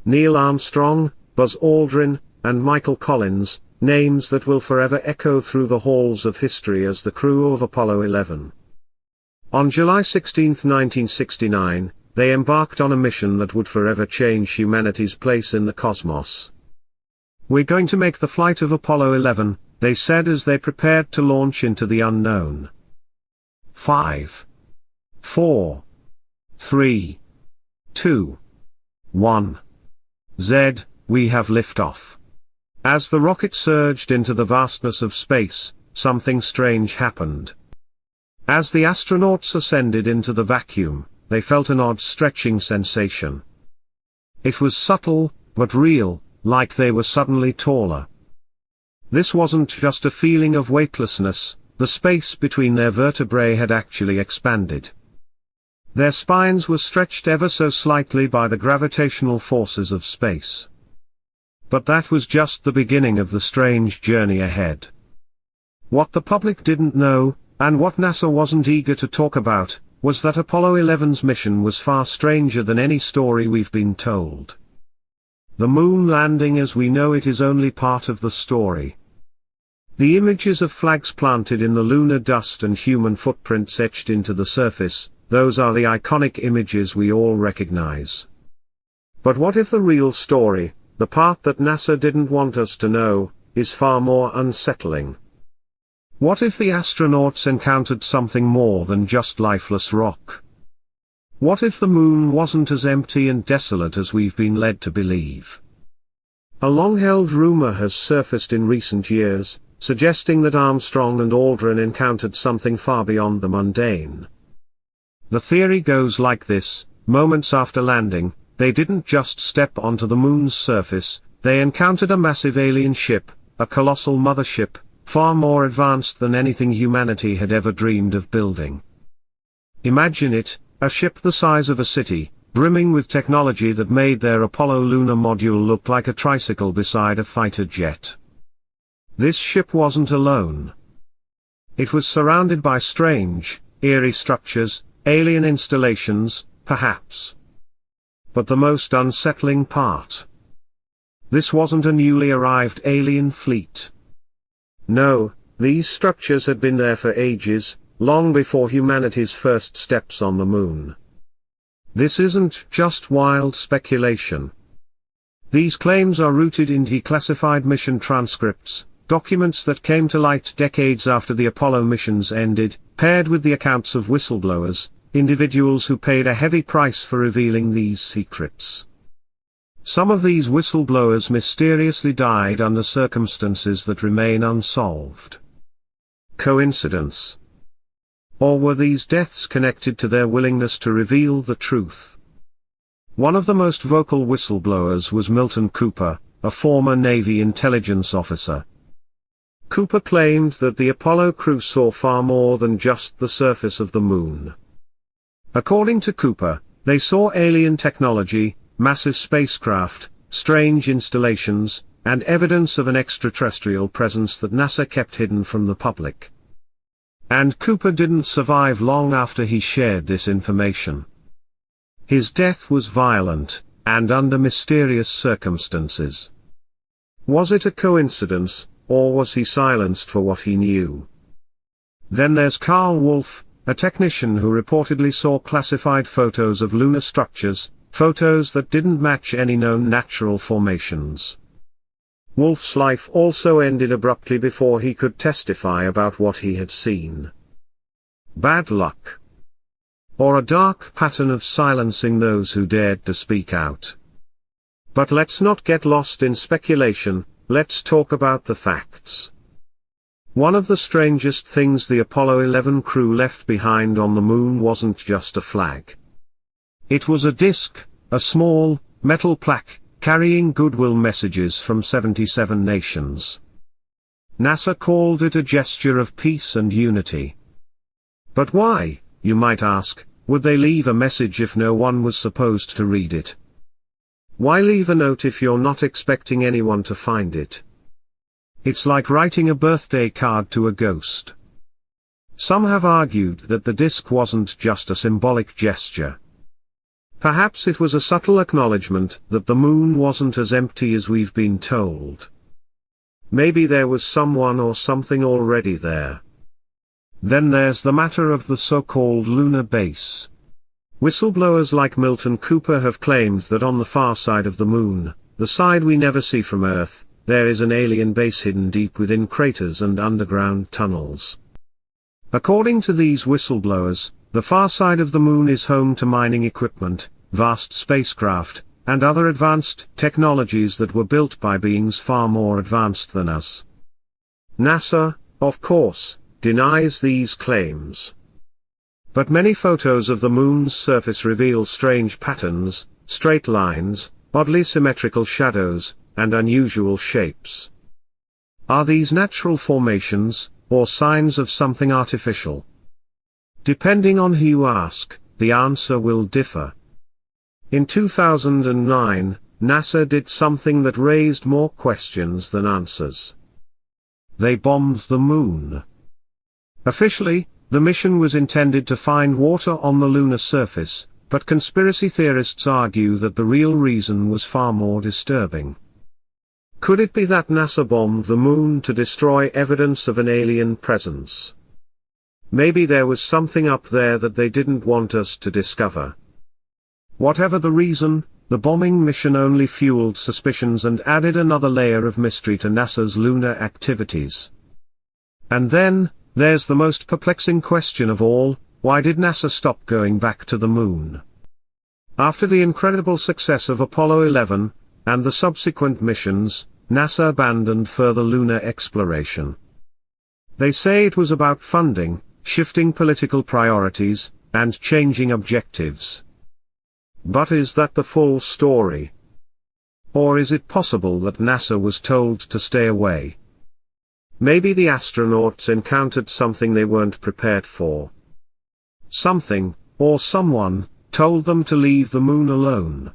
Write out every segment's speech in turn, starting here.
Neil Armstrong, Buzz Aldrin, and Michael Collins, names that will forever echo through the halls of history as the crew of Apollo 11. On July 16, 1969, they embarked on a mission that would forever change humanity's place in the cosmos. "We're going to make the flight of Apollo 11, they said as they prepared to launch into the unknown. 5, 4, 3, 2, 1. Z, we have liftoff. As the rocket surged into the vastness of space, something strange happened. As the astronauts ascended into the vacuum, they felt an odd stretching sensation. It was subtle, but real, like they were suddenly taller. This wasn't just a feeling of weightlessness, the space between their vertebrae had actually expanded. Their spines were stretched ever so slightly by the gravitational forces of space. But that was just the beginning of the strange journey ahead. What the public didn't know, and what NASA wasn't eager to talk about, was that Apollo 11's mission was far stranger than any story we've been told. The moon landing as we know it is only part of the story. The images of flags planted in the lunar dust and human footprints etched into the surface, those are the iconic images we all recognize. But what if the real story, the part that NASA didn't want us to know, is far more unsettling? What if the astronauts encountered something more than just lifeless rock? What if the moon wasn't as empty and desolate as we've been led to believe? A long-held rumor has surfaced in recent years, suggesting that Armstrong and Aldrin encountered something far beyond the mundane. The theory goes like this: moments after landing, they didn't just step onto the moon's surface, they encountered a massive alien ship, a colossal mothership, far more advanced than anything humanity had ever dreamed of building. Imagine it, a ship the size of a city, brimming with technology that made their Apollo lunar module look like a tricycle beside a fighter jet. This ship wasn't alone. It was surrounded by strange, eerie structures, alien installations, perhaps. But the most unsettling part: this wasn't a newly arrived alien fleet. No, these structures had been there for ages, long before humanity's first steps on the moon. This isn't just wild speculation. These claims are rooted in declassified mission transcripts, documents that came to light decades after the Apollo missions ended, paired with the accounts of whistleblowers, individuals who paid a heavy price for revealing these secrets. Some of these whistleblowers mysteriously died under circumstances that remain unsolved. Coincidence? Or were these deaths connected to their willingness to reveal the truth? One of the most vocal whistleblowers was Milton Cooper, a former Navy intelligence officer. Cooper claimed that the Apollo crew saw far more than just the surface of the moon. According to Cooper, they saw alien technology, massive spacecraft, strange installations, and evidence of an extraterrestrial presence that NASA kept hidden from the public. And Cooper didn't survive long after he shared this information. His death was violent, and under mysterious circumstances. Was it a coincidence, or was he silenced for what he knew? Then there's Carl Wolf, a technician who reportedly saw classified photos of lunar structures, photos that didn't match any known natural formations. Wolf's life also ended abruptly before he could testify about what he had seen. Bad luck? Or a dark pattern of silencing those who dared to speak out? But let's not get lost in speculation, let's talk about the facts. One of the strangest things the Apollo 11 crew left behind on the moon wasn't just a flag. It was a disc, a small, metal plaque, carrying goodwill messages from 77 nations. NASA called it a gesture of peace and unity. But why, you might ask, would they leave a message if no one was supposed to read it? Why leave a note if you're not expecting anyone to find it? It's like writing a birthday card to a ghost. Some have argued that the disc wasn't just a symbolic gesture. Perhaps it was a subtle acknowledgement that the moon wasn't as empty as we've been told. Maybe there was someone or something already there. Then there's the matter of the so-called lunar base. Whistleblowers like Milton Cooper have claimed that on the far side of the moon, the side we never see from Earth, there is an alien base hidden deep within craters and underground tunnels. According to these whistleblowers, the far side of the moon is home to mining equipment, vast spacecraft, and other advanced technologies that were built by beings far more advanced than us. NASA, of course, denies these claims. But many photos of the moon's surface reveal strange patterns, straight lines, oddly symmetrical shadows, and unusual shapes. Are these natural formations, or signs of something artificial? Depending on who you ask, the answer will differ. In 2009, NASA did something that raised more questions than answers. They bombed the moon. Officially, the mission was intended to find water on the lunar surface, but conspiracy theorists argue that the real reason was far more disturbing. Could it be that NASA bombed the moon to destroy evidence of an alien presence? Maybe there was something up there that they didn't want us to discover. Whatever the reason, the bombing mission only fueled suspicions and added another layer of mystery to NASA's lunar activities. And then, there's the most perplexing question of all: why did NASA stop going back to the moon? After the incredible success of Apollo 11, and the subsequent missions, NASA abandoned further lunar exploration. They say it was about funding, shifting political priorities, and changing objectives. But is that the full story? Or is it possible that NASA was told to stay away? Maybe the astronauts encountered something they weren't prepared for. Something, or someone, told them to leave the moon alone.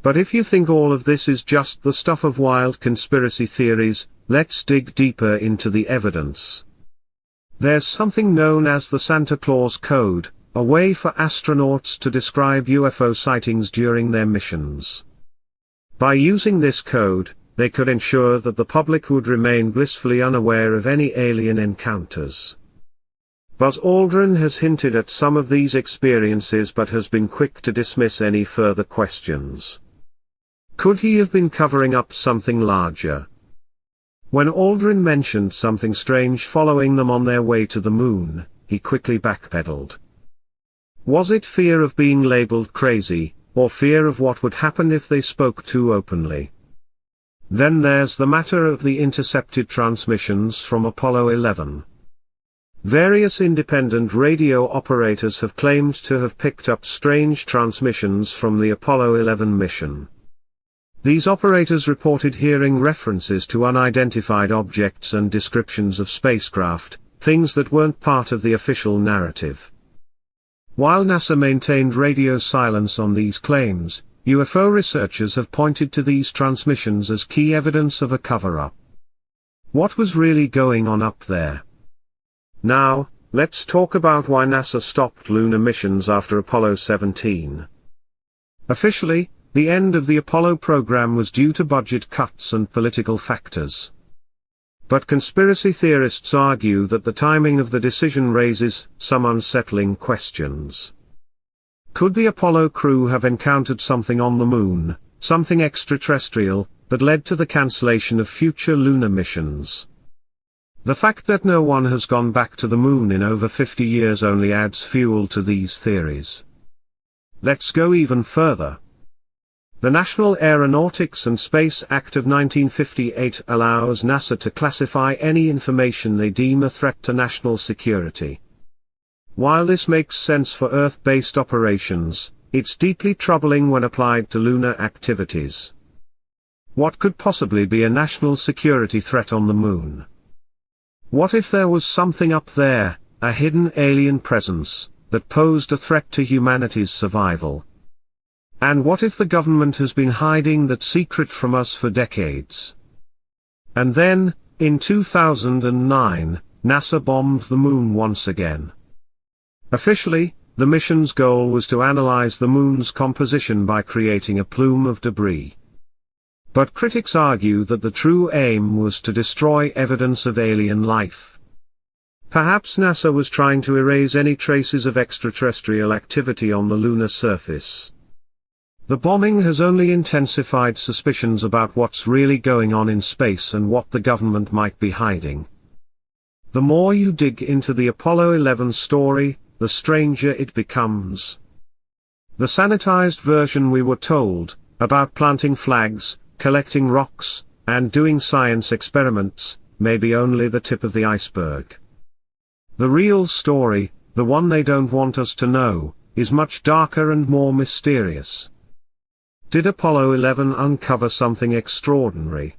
But if you think all of this is just the stuff of wild conspiracy theories, let's dig deeper into the evidence. There's something known as the Santa Claus Code, a way for astronauts to describe UFO sightings during their missions. By using this code, they could ensure that the public would remain blissfully unaware of any alien encounters. Buzz Aldrin has hinted at some of these experiences but has been quick to dismiss any further questions. Could he have been covering up something larger? When Aldrin mentioned something strange following them on their way to the moon, he quickly backpedaled. Was it fear of being labeled crazy, or fear of what would happen if they spoke too openly? Then there's the matter of the intercepted transmissions from Apollo 11. Various independent radio operators have claimed to have picked up strange transmissions from the Apollo 11 mission. These operators reported hearing references to unidentified objects and descriptions of spacecraft, things that weren't part of the official narrative. While NASA maintained radio silence on these claims, UFO researchers have pointed to these transmissions as key evidence of a cover-up. What was really going on up there? Now, let's talk about why NASA stopped lunar missions after Apollo 17. Officially, the end of the Apollo program was due to budget cuts and political factors. But conspiracy theorists argue that the timing of the decision raises some unsettling questions. Could the Apollo crew have encountered something on the moon, something extraterrestrial, that led to the cancellation of future lunar missions? The fact that no one has gone back to the moon in over 50 years only adds fuel to these theories. Let's go even further. The National Aeronautics and Space Act of 1958 allows NASA to classify any information they deem a threat to national security. While this makes sense for Earth-based operations, it's deeply troubling when applied to lunar activities. What could possibly be a national security threat on the moon? What if there was something up there, a hidden alien presence, that posed a threat to humanity's survival? And what if the government has been hiding that secret from us for decades? And then, in 2009, NASA bombed the moon once again. Officially, The mission's goal was to analyze the moon's composition by creating a plume of debris. But critics argue that the true aim was to destroy evidence of alien life. Perhaps NASA was trying to erase any traces of extraterrestrial activity on the lunar surface. The bombing has only intensified suspicions about what's really going on in space and what the government might be hiding. The more you dig into the Apollo 11 story, the stranger it becomes. The sanitized version we were told, about planting flags, collecting rocks, and doing science experiments, may be only the tip of the iceberg. The real story, the one they don't want us to know, is much darker and more mysterious. Did Apollo 11 uncover something extraordinary?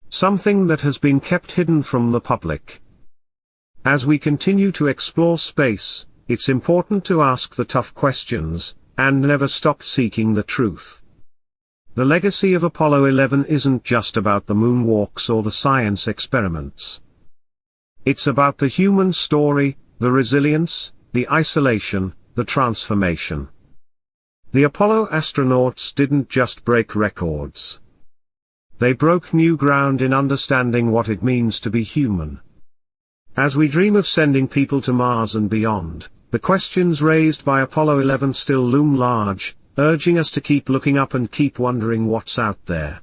Something that has been kept hidden from the public? As we continue to explore space, it's important to ask the tough questions, and never stop seeking the truth. The legacy of Apollo 11 isn't just about the moonwalks or the science experiments. It's about the human story, the resilience, the isolation, the transformation. The Apollo astronauts didn't just break records. They broke new ground in understanding what it means to be human. As we dream of sending people to Mars and beyond, the questions raised by Apollo 11 still loom large, urging us to keep looking up and keep wondering what's out there.